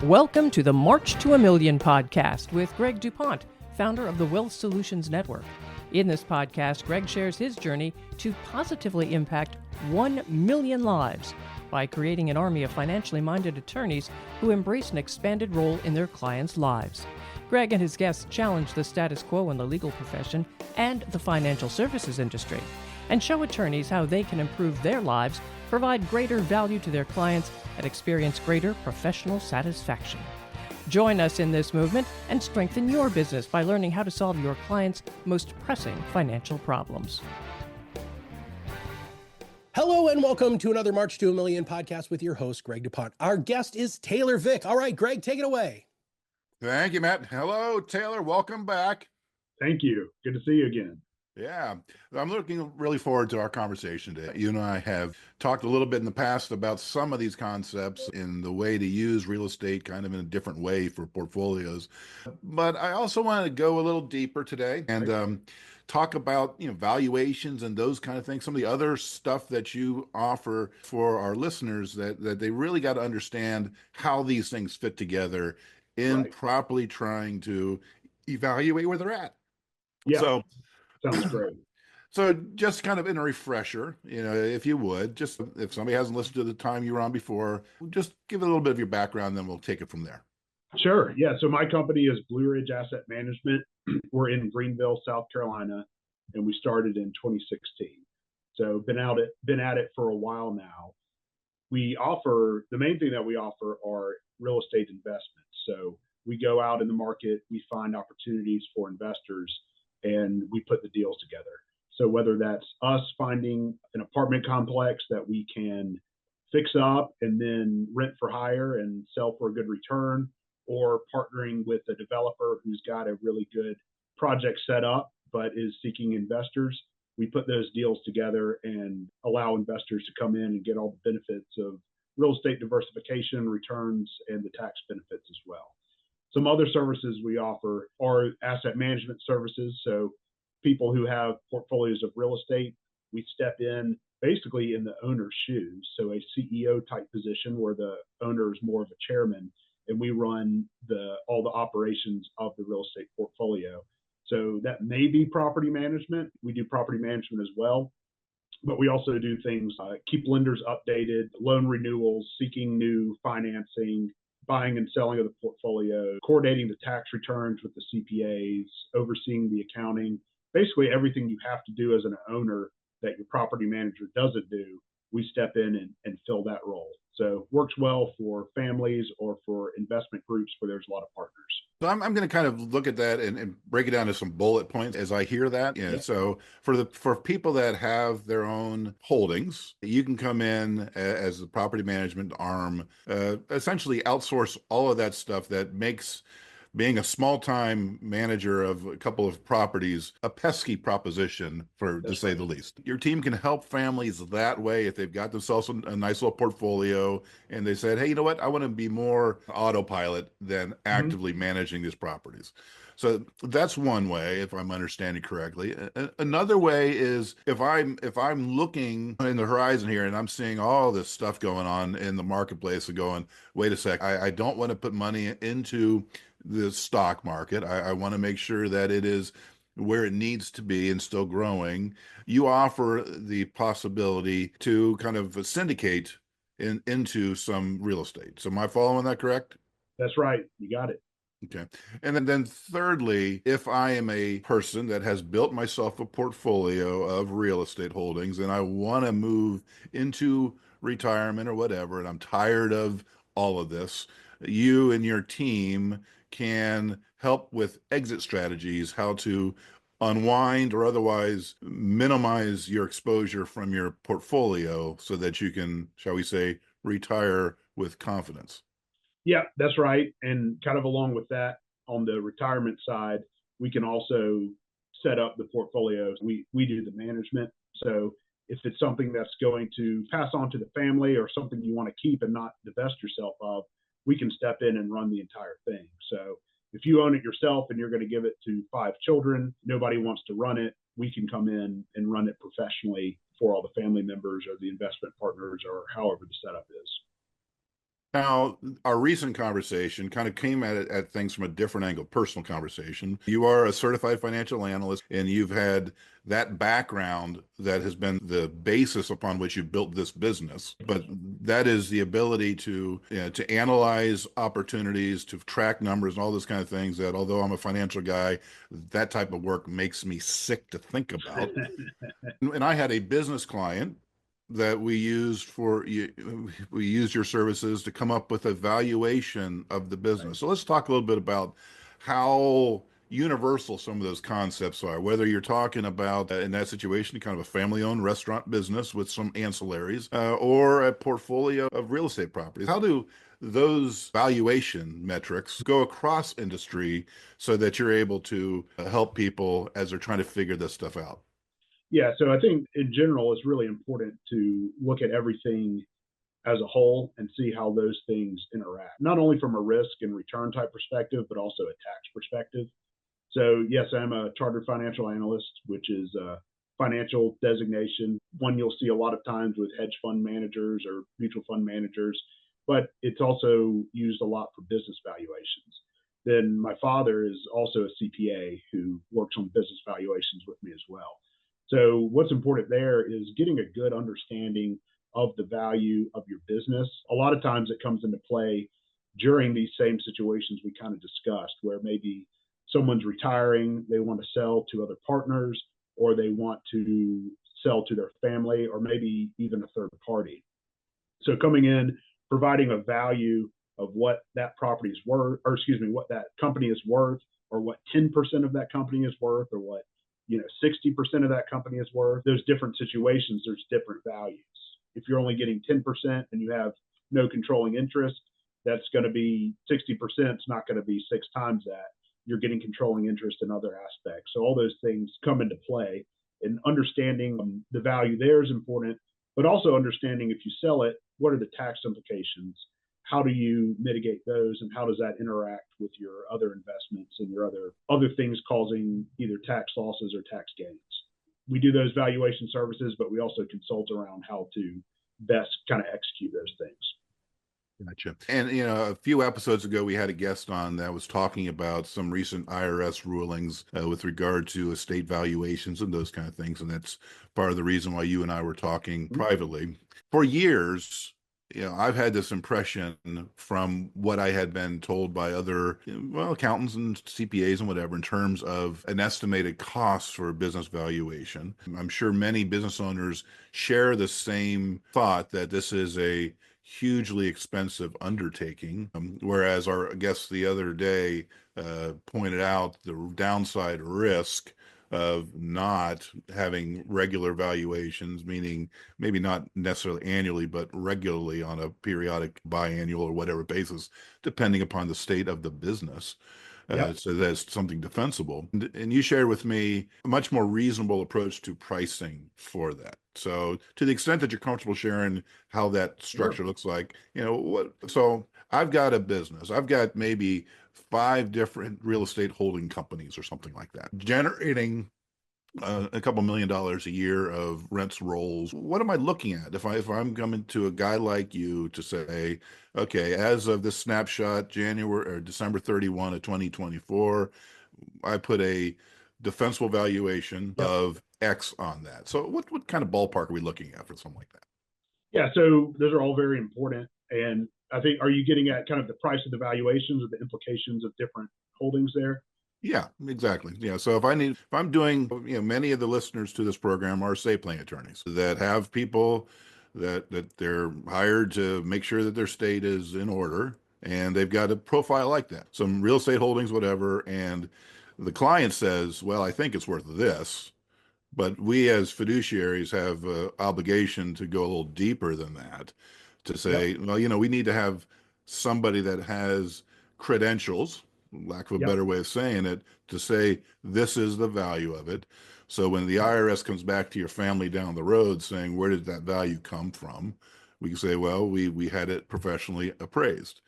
Welcome to the March to a Million podcast with Greg DuPont, founder of the Wealth Solutions Network. In this podcast, Greg shares his journey to positively impact 1 million lives by creating an army of financially minded attorneys who embrace an expanded role in their clients' lives. Greg and his guests challenge the status quo in the legal profession and the financial services industry, and show attorneys how they can improve their lives, provide greater value to their clients, and experience greater professional satisfaction. Join us in this movement and strengthen your business by learning how to solve your clients' most pressing financial problems. Hello and welcome to another March to a Million podcast with your host, Greg DuPont. Our guest is Taylor Vick. All right, Greg, take it away. Thank you, Matt. Hello, Taylor. Welcome back. Thank you. Good to see you again. Yeah, I'm looking really forward to our conversation today. You and I have talked a little bit in the past about some of these concepts in the way to use real estate kind of in a different way for portfolios. But I also want to go a little deeper today and talk about, valuations and those kind of things, some of the other stuff that you offer for our listeners that they really got to understand how these things fit together in properly trying to evaluate where they're at. Yeah. So sounds great. So just kind of in a refresher, if you would, just if somebody hasn't listened to the time you were on before, just give a little bit of your background, then we'll take it from there. Sure. Yeah. So my company is Blue Ridge Asset Management. We're in Greenville, South Carolina, and we started in 2016. So been at it for a while now. The main thing that we offer are real estate investments. So we go out in the market, we find opportunities for investors, and we put the deals together. So whether that's us finding an apartment complex that we can fix up and then rent for hire and sell for a good return, or partnering with a developer who's got a really good project set up but is seeking investors, we put those deals together and allow investors to come in and get all the benefits of real estate diversification, returns, and the tax benefits as well. Some other services we offer are asset management services. So people who have portfolios of real estate, we step in basically in the owner's shoes. So a CEO type position where the owner is more of a chairman, and we run all the operations of the real estate portfolio. So that may be property management. We do property management as well, but we also do things like keep lenders updated, loan renewals, seeking new financing, buying and selling of the portfolio, coordinating the tax returns with the CPAs, overseeing the accounting, basically everything you have to do as an owner that your property manager doesn't do, we step in and fill that role. So works well for families or for investment groups where there's a lot of partners. So I'm going to kind of look at that and break it down to some bullet points as I hear that. Yeah. So for people that have their own holdings, you can come in as the property management arm, essentially outsource all of that stuff that makes being a small-time manager of a couple of properties a pesky proposition, to say the least. Your team can help families that way if they've got themselves a nice little portfolio and they said, hey, you know what? I want to be more autopilot than actively managing these properties. So that's one way, if I'm understanding correctly. Another way is if I'm looking in the horizon here and I'm seeing all this stuff going on in the marketplace and going, wait a sec, I don't want to put money into the stock market. I want to make sure that it is where it needs to be and still growing. You offer the possibility to kind of syndicate into some real estate. So am I following that correct? That's right. You got it. Okay. And then thirdly, if I am a person that has built myself a portfolio of real estate holdings and I want to move into retirement or whatever, and I'm tired of all of this, you and your team can help with exit strategies, how to unwind or otherwise minimize your exposure from your portfolio so that you can, shall we say, retire with confidence. Yeah, that's right. And kind of along with that, on the retirement side, we can also set up the portfolios. We do the management. So if it's something that's going to pass on to the family or something you want to keep and not divest yourself of, we can step in and run the entire thing. So if you own it yourself and you're going to give it to 5 children, nobody wants to run it, we can come in and run it professionally for all the family members or the investment partners or however the setup is. Now, our recent conversation kind of came at things from a different angle, personal conversation. You are a certified financial analyst, and you've had that background that has been the basis upon which you built this business. But that is the ability to, you know, to analyze opportunities, to track numbers, and all those kind of things that, although I'm a financial guy, that type of work makes me sick to think about. And I had a business client that we used your services to come up with a valuation of the business. So let's talk a little bit about how universal some of those concepts are, whether you're talking about in that situation kind of a family-owned restaurant business with some ancillaries, or a portfolio of real estate properties. How do those valuation metrics go across industry so that you're able to help people as they're trying to figure this stuff out? Yeah, so I think in general, it's really important to look at everything as a whole and see how those things interact, not only from a risk and return type perspective, but also a tax perspective. So, yes, I'm a chartered financial analyst, which is a financial designation, one you'll see a lot of times with hedge fund managers or mutual fund managers, but it's also used a lot for business valuations. Then my father is also a CPA who works on business valuations with me as well. So what's important there is getting a good understanding of the value of your business. A lot of times it comes into play during these same situations we kind of discussed, where maybe someone's retiring, they want to sell to other partners, or they want to sell to their family, or maybe even a third party. So coming in, providing a value of what that property is worth, or excuse me, what that company is worth, or what 10% of that company is worth, or what 60% of that company is worth. Those different situations, there's different values. If you're only getting 10% and you have no controlling interest, that's going to be 60%. It's not going to be 6 times that. You're getting controlling interest in other aspects. So all those things come into play, and understanding the value there is important, but also understanding if you sell it, what are the tax implications? How do you mitigate those, and how does that interact with your other investments and your other things causing either tax losses or tax gains? We do those valuation services, but we also consult around how to best kind of execute those things. Gotcha. And a few episodes ago, we had a guest on that was talking about some recent IRS rulings with regard to estate valuations and those kind of things. And that's part of the reason why you and I were talking privately. For years, I've had this impression from what I had been told by other, accountants and CPAs and whatever, in terms of an estimated cost for a business valuation. I'm sure many business owners share the same thought that this is a hugely expensive undertaking, whereas our guest the other day pointed out the downside risk of not having regular valuations, meaning maybe not necessarily annually, but regularly on a periodic biannual or whatever basis, depending upon the state of the business. So that's something defensible. And you shared with me a much more reasonable approach to pricing for that. So to the extent that you're comfortable sharing how that structure looks like, so I've got a business. I've got maybe 5 different real estate holding companies or something like that, generating a couple $1 million a year of rents rolls. What am I looking at if I'm coming to a guy like you to say, okay, as of this snapshot, January or December 31 of 2024, I put a defensible valuation of X on that. So what kind of ballpark are we looking at for something like that? Yeah, so those are all very important. And I think, are you getting at kind of the price of the valuations or the implications of different holdings there? Yeah, exactly. Yeah. So if I'm doing, many of the listeners to this program are estate planning attorneys that have people that they're hired to make sure that their state is in order, and they've got a profile like that, some real estate holdings, whatever. And the client says, well, I think it's worth this, but we as fiduciaries have an obligation to go a little deeper than that, to say, well, we need to have somebody that has credentials, lack of a better way of saying it, to say this is the value of it. So when the IRS comes back to your family down the road saying, where did that value come from? We can say, well, we had it professionally appraised.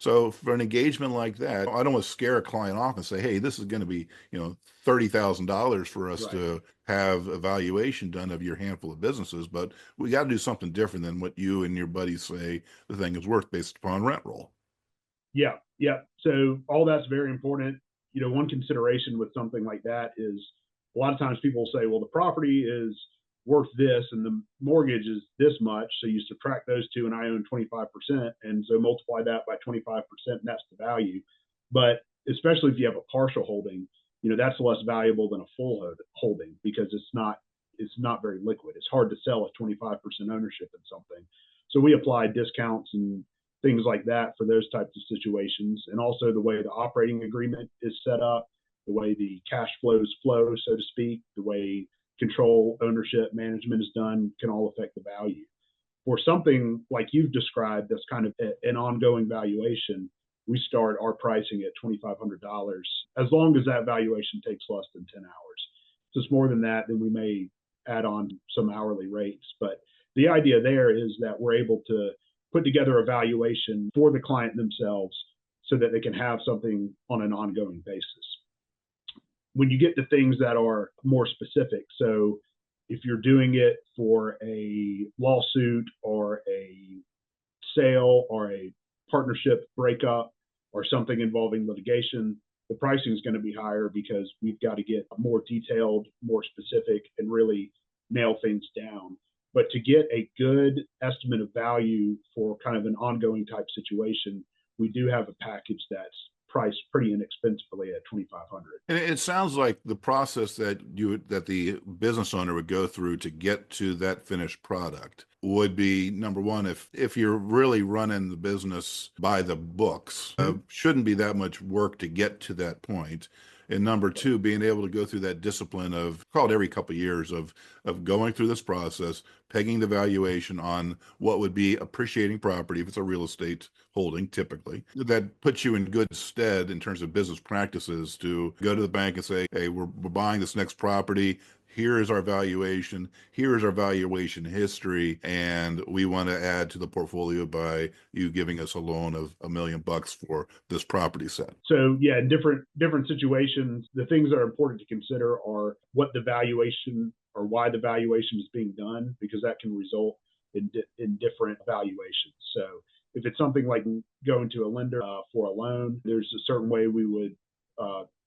So for an engagement like that, I don't want to scare a client off and say, hey, this is going to be, $30,000 for us Right. to have a valuation done of your handful of businesses, but we got to do something different than what you and your buddies say the thing is worth based upon rent roll. Yeah, yeah. So all that's very important. One consideration with something like that is a lot of times people say, well, the property is worth this and the mortgage is this much. So you subtract those two and I own 25%. And so multiply that by 25% and that's the value. But especially if you have a partial holding, that's less valuable than a full holding because it's not very liquid. It's hard to sell at 25% ownership in something. So we apply discounts and things like that for those types of situations. And also the way the operating agreement is set up, the way the cash flows flow, so to speak, the way control, ownership, management is done can all affect the value. For something like you've described, that's kind of an ongoing valuation, we start our pricing at $2,500 as long as that valuation takes less than 10 hours. If it's more than that, then we may add on some hourly rates. But the idea there is that we're able to put together a valuation for the client themselves so that they can have something on an ongoing basis. When you get to things that are more specific, so if you're doing it for a lawsuit or a sale or a partnership breakup or something involving litigation, the pricing is going to be higher because we've got to get more detailed, more specific, and really nail things down. But to get a good estimate of value for kind of an ongoing type situation, we do have a package that's priced pretty inexpensively at $2,500. And it sounds like the process that the business owner would go through to get to that finished product would be, number one, if you're really running the business by the books, shouldn't be that much work to get to that point. And number two, being able to go through that discipline of, call it every couple of years, of going through this process, pegging the valuation on what would be appreciating property if it's a real estate holding, typically. That puts you in good stead in terms of business practices to go to the bank and say, hey, we're buying this next property. Here is our valuation. Here is our valuation history. And we want to add to the portfolio by you giving us a loan of $1 million for this property set. So yeah, in different situations, the things that are important to consider are what the valuation or why the valuation is being done, because that can result in different valuations. So if it's something like going to a lender for a loan, there's a certain way we would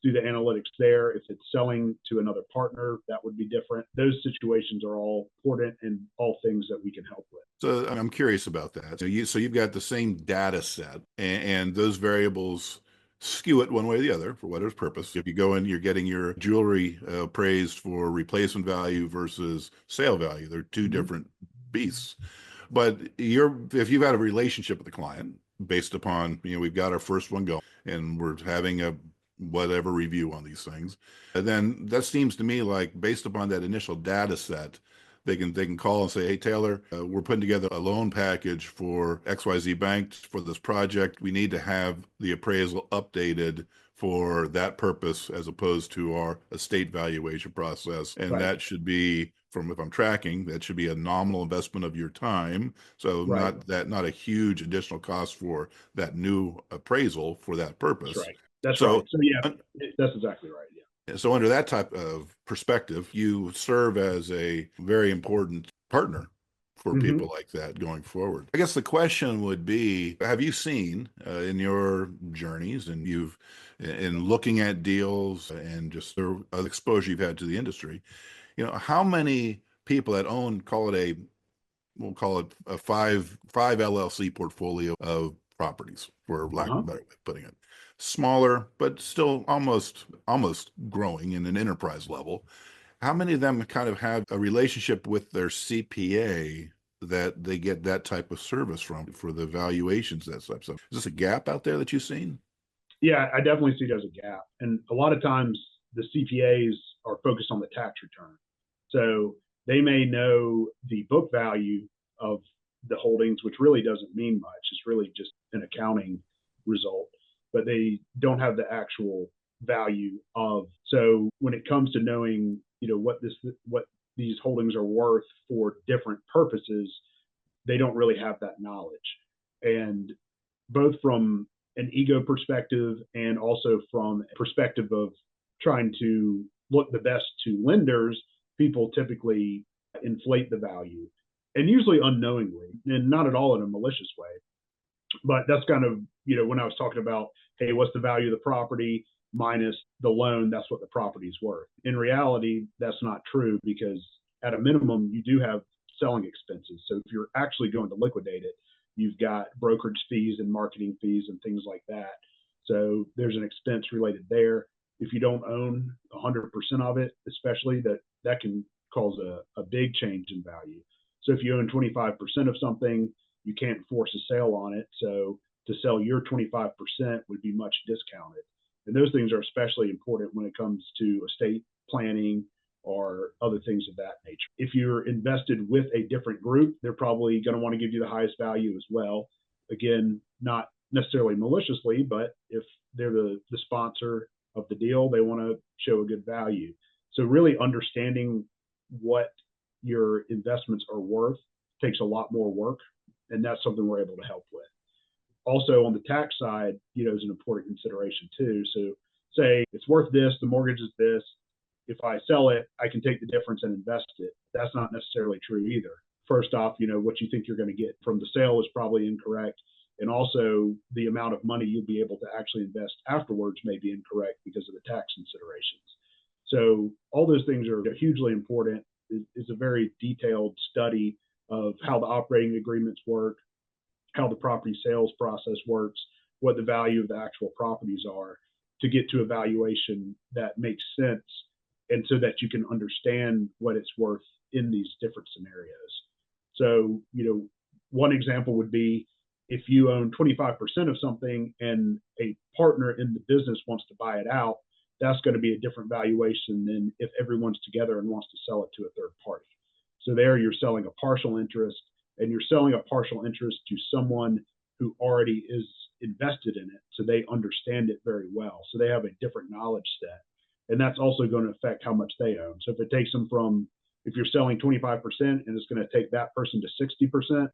do the analytics there. If it's selling to another partner, that would be different. Those situations are all important and all things that we can help with. So I'm curious about that. So you've got the same data set and those variables skew it one way or the other for whatever purpose. If you go in, you're getting your jewelry appraised for replacement value versus sale value. They're two different beasts. But if you've had a relationship with the client based upon, we've got our first one going and we're having a whatever review on these things, and then that seems to me like based upon that initial data set, they can call and say, hey, Taylor, we're putting together a loan package for XYZ Bank for this project. We need to have the appraisal updated for that purpose as opposed to our estate valuation process. And that should be, if I'm tracking, that should be a nominal investment of your time. So not a huge additional cost for that new appraisal for that purpose. That's right. That's right. So yeah, that's exactly right. Yeah. So under that type of perspective, you serve as a very important partner for people like that going forward. I guess the question would be, have you seen in your journeys and in looking at deals and just the exposure you've had to the industry, how many people that own, we'll call it a five LLC portfolio of properties, for lack of a better way of putting it, smaller, but still almost growing in an enterprise level. How many of them kind of have a relationship with their CPA that they get that type of service from for the valuations, that type of stuff? Is this a gap out there that you've seen? Yeah, I definitely see there's a gap. And a lot of times the CPAs are focused on the tax return. So they may know the book value of the holdings, which really doesn't mean much. It's really just an accounting result, but they don't have the actual value of. So when it comes to knowing, what these holdings are worth for different purposes, they don't really have that knowledge. And both from an ego perspective and also from a perspective of trying to look the best to lenders, people typically inflate the value, and usually unknowingly, and not at all in a malicious way. But that's kind of, when I was talking about, hey, what's the value of the property minus the loan, that's what the property's worth. In reality, that's not true, because at a minimum, you do have selling expenses. So if you're actually going to liquidate it, you've got brokerage fees and marketing fees and things like that. So there's an expense related there. If you don't own 100% of it, especially, that can cause a big change in value. So if you own 25% of something, you can't force a sale on it. So to sell your 25% would be much discounted. And those things are especially important when it comes to estate planning or other things of that nature. If you're invested with a different group, they're probably going to want to give you the highest value as well. Again, not necessarily maliciously, but if they're the sponsor of the deal, they want to show a good value. So really understanding what your investments are worth takes a lot more work, and that's something we're able to help with. Also on the tax side, is an important consideration too. So say it's worth this, the mortgage is this. If I sell it, I can take the difference and invest it. That's not necessarily true either. First off, what you think you're going to get from the sale is probably incorrect. And also the amount of money you'll be able to actually invest afterwards may be incorrect because of the tax considerations. So all those things are hugely important. It's a very detailed study of how the operating agreements work, how the property sales process works, what the value of the actual properties are, to get to a valuation that makes sense, and so that you can understand what it's worth in these different scenarios. So, one example would be if you own 25% of something and a partner in the business wants to buy it out, that's going to be a different valuation than if everyone's together and wants to sell it to a third party. So there you're selling a partial interest, and you're selling a partial interest to someone who already is invested in it. So they understand it very well. So they have a different knowledge set. And that's also going to affect how much they own. So if it takes them if you're selling 25% and it's going to take that person to 60%,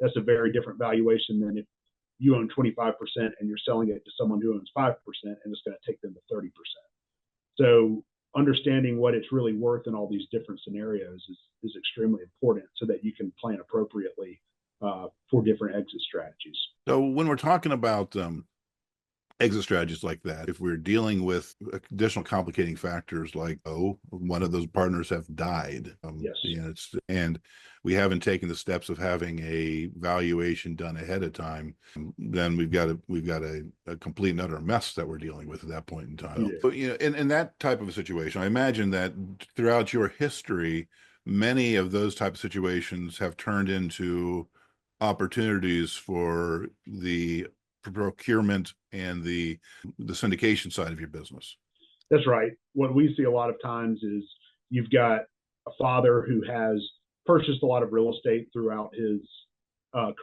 that's a very different valuation than if you own 25% and you're selling it to someone who owns 5% and it's going to take them to 30%. So understanding what it's really worth in all these different scenarios is extremely important so that you can plan appropriately for different exit strategies. So when we're talking about exit strategies like that, if we're dealing with additional complicating factors like, one of those partners have died, yes, and we haven't taken the steps of having a valuation done ahead of time, then we've got a complete and utter mess that we're dealing with at that point in time. Yeah. But in that type of a situation, I imagine that throughout your history, many of those type of situations have turned into opportunities for the procurement and the syndication side of your business. That's right. What we see a lot of times is you've got a father who has purchased a lot of real estate throughout his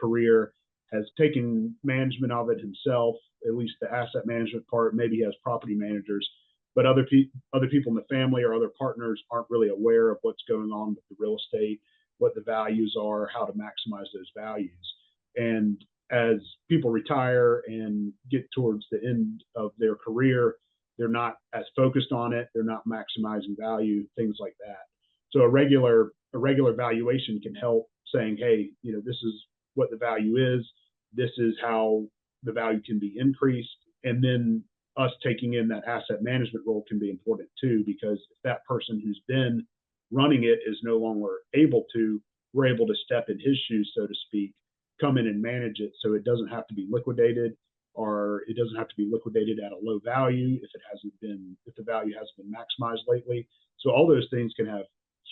career, has taken management of it himself, at least the asset management part. Maybe he has property managers, but other people in the family or other partners aren't really aware of what's going on with the real estate, what the values are, how to maximize those values. And as people retire and get towards the end of their career, they're not as focused on it. They're not maximizing value, things like that. So a regular valuation can help, saying, hey, this is what the value is. This is how the value can be increased. And then us taking in that asset management role can be important too, because if that person who's been running it is no longer able to, we're able to step in his shoes, so to speak, come in and manage it so it doesn't have to be liquidated, or it doesn't have to be liquidated at a low value if the value hasn't been maximized lately. So all those things can have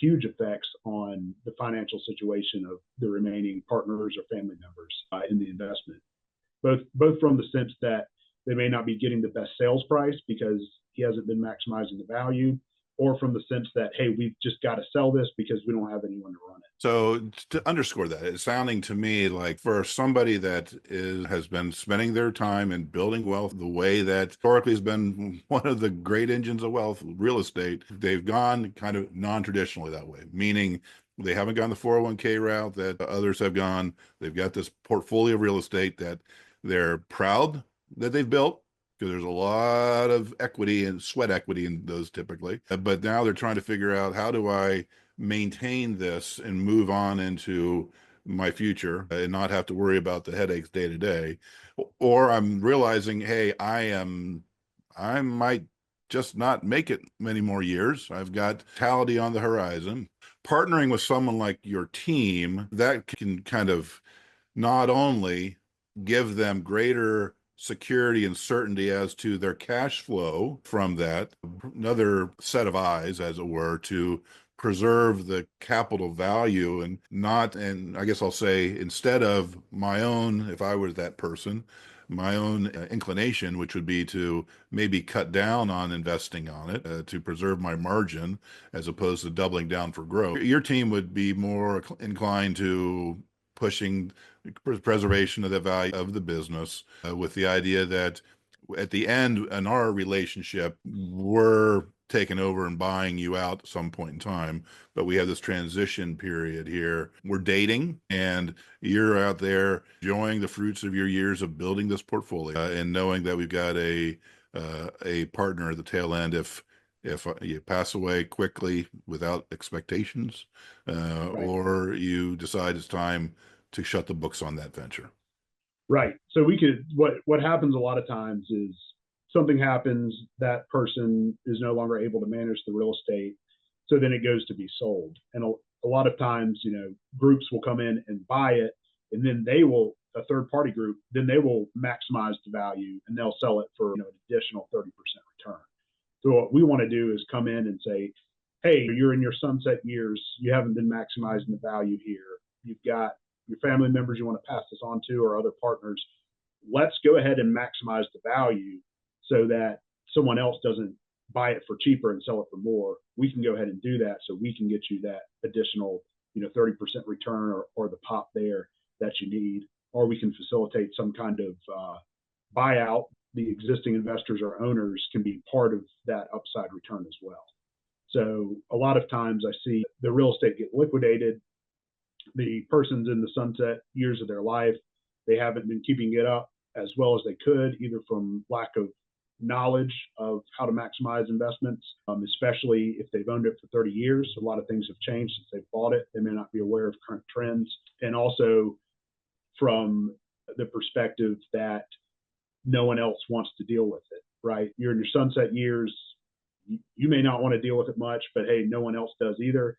huge effects on the financial situation of the remaining partners or family members in the investment, both from the sense that they may not be getting the best sales price because he hasn't been maximizing the value, or from the sense that, hey, we've just got to sell this because we don't have anyone to run it. So to underscore that, it's sounding to me like for somebody that has been spending their time in building wealth the way that historically has been one of the great engines of wealth, real estate, they've gone kind of non-traditionally that way, meaning they haven't gone the 401k route that others have gone. They've got this portfolio of real estate that they're proud that they've built, because there's a lot of equity and sweat equity in those typically. But now they're trying to figure out, how do I maintain this and move on into my future and not have to worry about the headaches day to day? Or I'm realizing, hey, I might just not make it many more years. I've got mortality on the horizon. Partnering with someone like your team, that can kind of not only give them greater security and certainty as to their cash flow from that, another set of eyes, as it were, to preserve the capital value, and not, and I guess I'll say, instead of my own, if I was that person, my own inclination, which would be to maybe cut down on investing on it to preserve my margin as opposed to doubling down for growth. Your team would be more inclined to pushing preservation of the value of the business with the idea that at the end in our relationship, we're taking over and buying you out at some point in time, but we have this transition period here. We're dating, and you're out there enjoying the fruits of your years of building this portfolio, and knowing that we've got a partner at the tail end if you pass away quickly without expectations, Right. or you decide it's time to shut the books on that venture. Right. So we could, what happens a lot of times is something happens, that person is no longer able to manage the real estate. So then it goes to be sold. And a lot of times, groups will come in and buy it, and then a third party group, then they will maximize the value and they'll sell it for an additional 30% return. So what we want to do is come in and say, hey, you're in your sunset years. You haven't been maximizing the value here. You've got your family members you want to pass this on to, or other partners. Let's go ahead and maximize the value so that someone else doesn't buy it for cheaper and sell it for more. We can go ahead and do that, so we can get you that additional 30% return or the pop there that you need, or we can facilitate some kind of buyout. The existing investors or owners can be part of that upside return as well. So a lot of times I see the real estate get liquidated. The person's in the sunset years of their life. They haven't been keeping it up as well as they could, either from lack of knowledge of how to maximize investments, especially if they've owned it for 30 years. A lot of things have changed since they've bought it. They may not be aware of current trends. And also from the perspective that no one else wants to deal with it, right? You're in your sunset years. You may not want to deal with it much, but hey, no one else does either.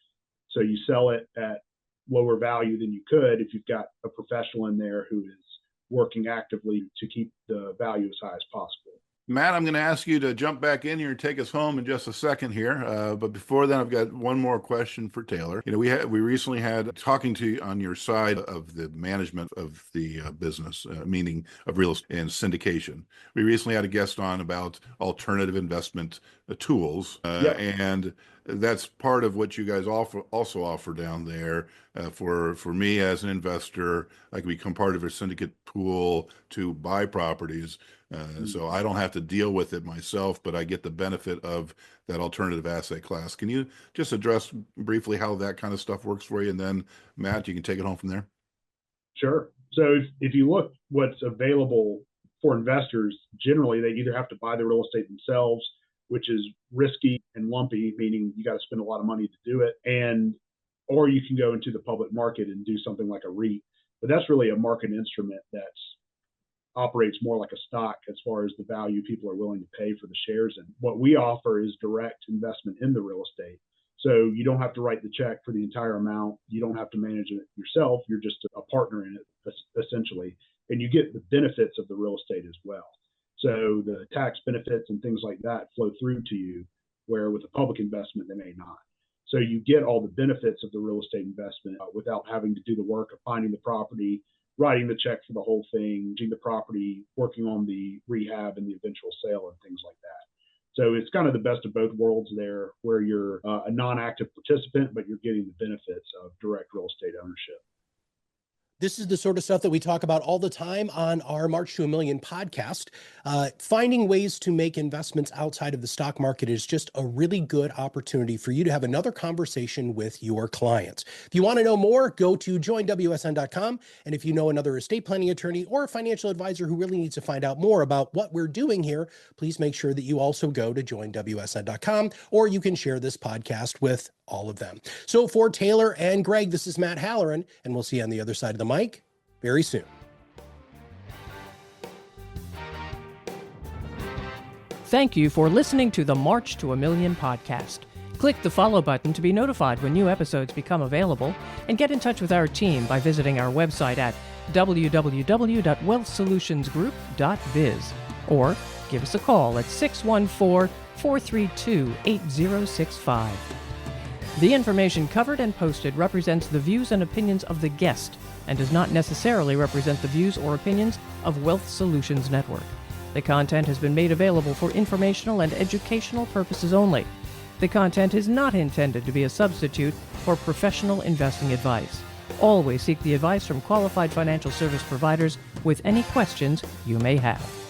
So you sell it at lower value than you could if you've got a professional in there who is working actively to keep the value as high as possible. Matt, I'm going to ask you to jump back in here and take us home in just a second here. But before then, I've got one more question for Taylor. We recently had, talking to you on your side of the management of the business, meaning of real estate and syndication. We recently had a guest on about alternative investment tools, and that's part of what you guys also offer down there. For me as an investor, I can become part of a syndicate pool to buy properties. So I don't have to deal with it myself, but I get the benefit of that alternative asset class. Can you just address briefly how that kind of stuff works for you? And then, Matt, you can take it home from there. Sure. So if you look what's available for investors, generally they either have to buy the real estate themselves, which is risky and lumpy, meaning you got to spend a lot of money to do it, or you can go into the public market and do something like a REIT. But that's really a market instrument that operates more like a stock as far as the value people are willing to pay for the shares. And what we offer is direct investment in the real estate. So you don't have to write the check for the entire amount. You don't have to manage it yourself. You're just a partner in it, essentially. And you get the benefits of the real estate as well. So the tax benefits and things like that flow through to you, where with a public investment, they may not. So you get all the benefits of the real estate investment without having to do the work of finding the property, writing the check for the whole thing, getting the property, working on the rehab and the eventual sale and things like that. So it's kind of the best of both worlds there, where you're a non-active participant, but you're getting the benefits of direct real estate ownership. This is the sort of stuff that we talk about all the time on our March to a Million podcast. Finding ways to make investments outside of the stock market is just a really good opportunity for you to have another conversation with your clients. If you want to know more, go to joinwsn.com. And if you know another estate planning attorney or a financial advisor who really needs to find out more about what we're doing here, please make sure that you also go to joinwsn.com, or you can share this podcast with all of them. So for Taylor and Greg, this is Matt Halloran, and we'll see you on the other side of the mic very soon. Thank you for listening to the March to a Million podcast. Click the follow button to be notified when new episodes become available, and get in touch with our team by visiting our website at www.wealthsolutionsgroup.biz, or give us a call at 614-432-8065. The information covered and posted represents the views and opinions of the guest and does not necessarily represent the views or opinions of Wealth Solutions Network. The content has been made available for informational and educational purposes only. The content is not intended to be a substitute for professional investing advice. Always seek the advice from qualified financial service providers with any questions you may have.